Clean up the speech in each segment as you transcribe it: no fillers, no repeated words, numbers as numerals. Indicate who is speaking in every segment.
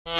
Speaker 1: Me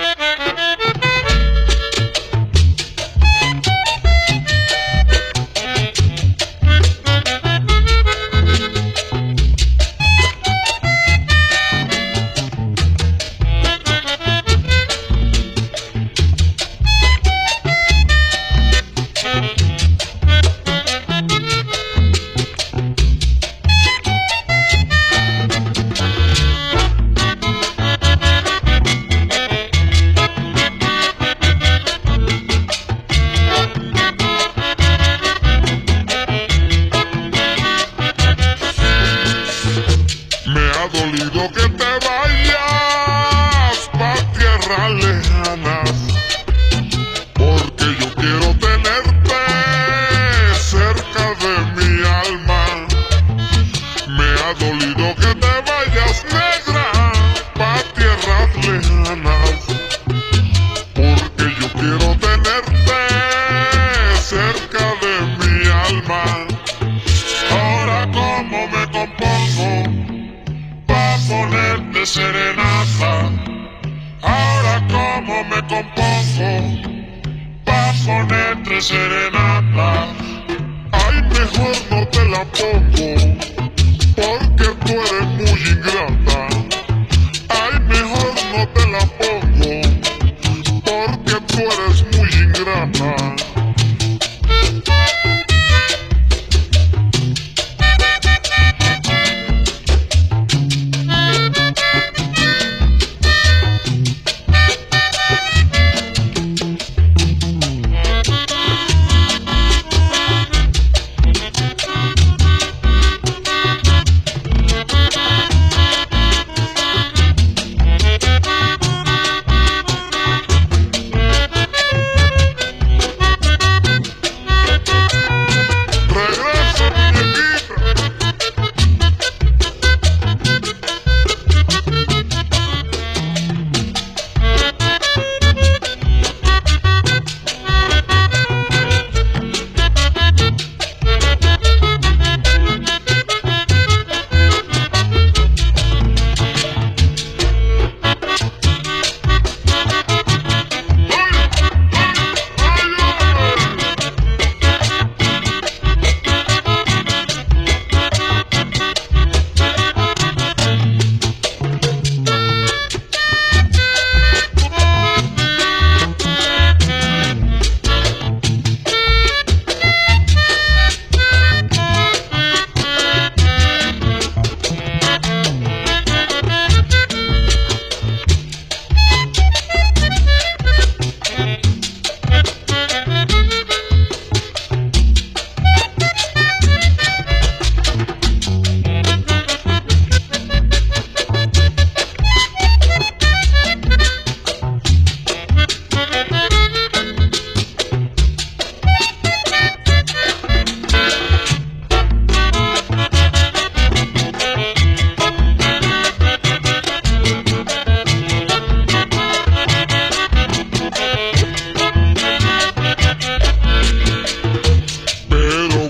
Speaker 1: ha dolido que te vayas pa' tierras lejanas, porque yo quiero tenerte cerca de mi alma. Me ha dolido que te vayas, negra, pa' tierras lejanas, porque yo quiero tenerte cerca de mi alma. Ahora cómo me compongo pa' ponerte serenata. Ahora cómo me compongo pa' ponerte serenata. Ay, mejor no te la pongo, porque tú eres muy ingrata. Ay, mejor no te la pongo, porque tú eres muy ingrata.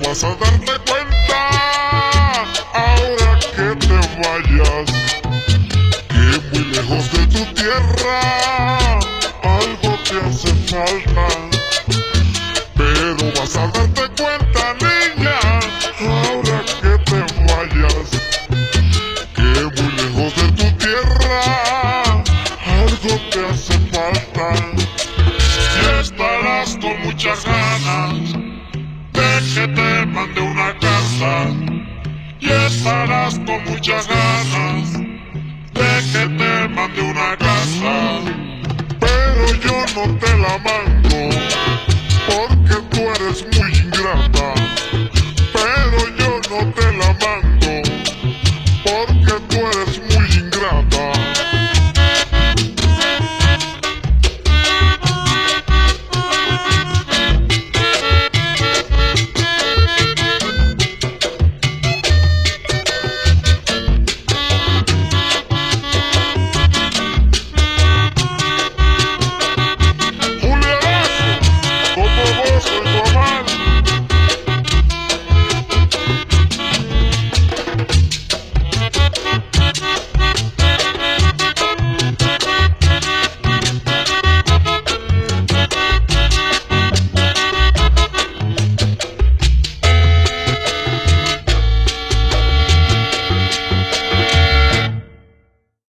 Speaker 1: Vas a darte cuenta, ahora que te vayas, que muy lejos de tu tierra algo te hace falta. Pero vas a darte cuenta, niña, ahora que te vayas, que muy lejos de tu tierra algo te hace falta. Y estarás con muchas ganas de que te mande una carta, y estarás con muchas ganas de que te mande una carta, pero yo no te la mando.